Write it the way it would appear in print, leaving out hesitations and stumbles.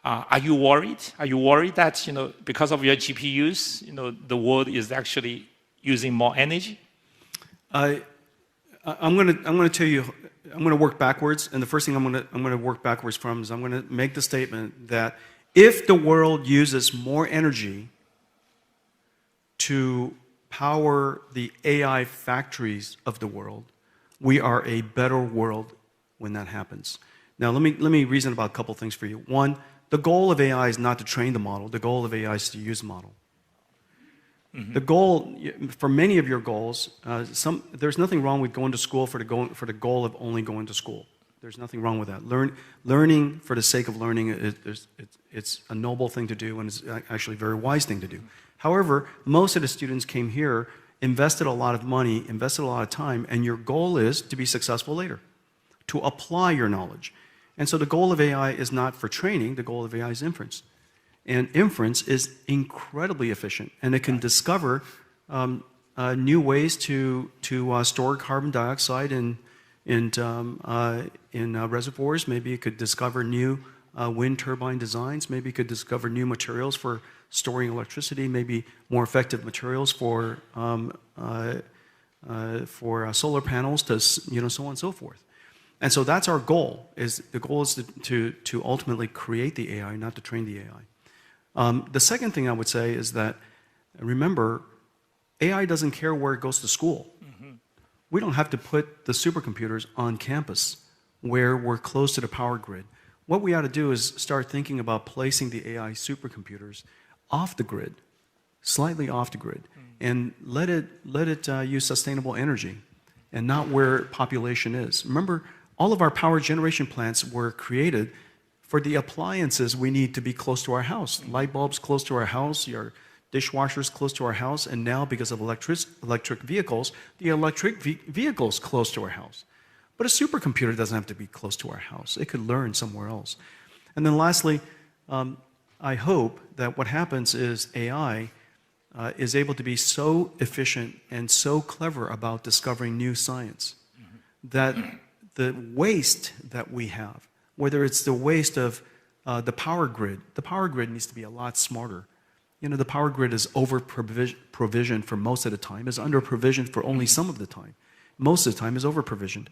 Are you worried? Are you worried that because of your GPUs, the world is actually using more energy? I'm going to tell you. I'm going to work backwards, and the first thing I'm going to work backwards from is I'm going to make the statement that if the world uses more energy to power the AI factories of the world, we are a better world when that happens. Now, let me reason about a couple things for you. One, the goal of AI is not to train the model. The goal of AI is to use the model. The goal, for many of your goals, there's nothing wrong with going to school for the goal of only going to school. There's nothing wrong with that. Learning for the sake of learning, it's a noble thing to do, and it's actually a very wise thing to do. However, most of the students came here, invested a lot of money, invested a lot of time, and your goal is to be successful later, to apply your knowledge. And so the goal of AI is not for training, the goal of AI is inference. And inference is incredibly efficient, and it can discover new ways to store carbon dioxide in reservoirs. Maybe it could discover new wind turbine designs. Maybe it could discover new materials for storing electricity. Maybe more effective materials for solar panels, to so on and so forth. And so that's our goal. The goal is to ultimately create the AI, not to train the AI. The second thing I would say is that, remember, AI doesn't care where it goes to school. We don't have to put the supercomputers on campus where we're close to the power grid. What we ought to do is start thinking about placing the AI supercomputers off the grid, slightly off the grid, and let it use sustainable energy and not where population is. Remember, all of our power generation plants were created for the appliances we need to be close to our house. Light bulbs close to our house, your dishwashers close to our house, and now because of electric vehicles, the electric vehicles close to our house. But a supercomputer doesn't have to be close to our house. It could learn somewhere else. And then lastly, I hope that what happens is AI is able to be so efficient and so clever about discovering new science that the waste that we have, whether it's the waste of the power grid needs to be a lot smarter. The power grid is over-provisioned for most of the time, is under-provisioned for only some of the time. Most of the time is over-provisioned.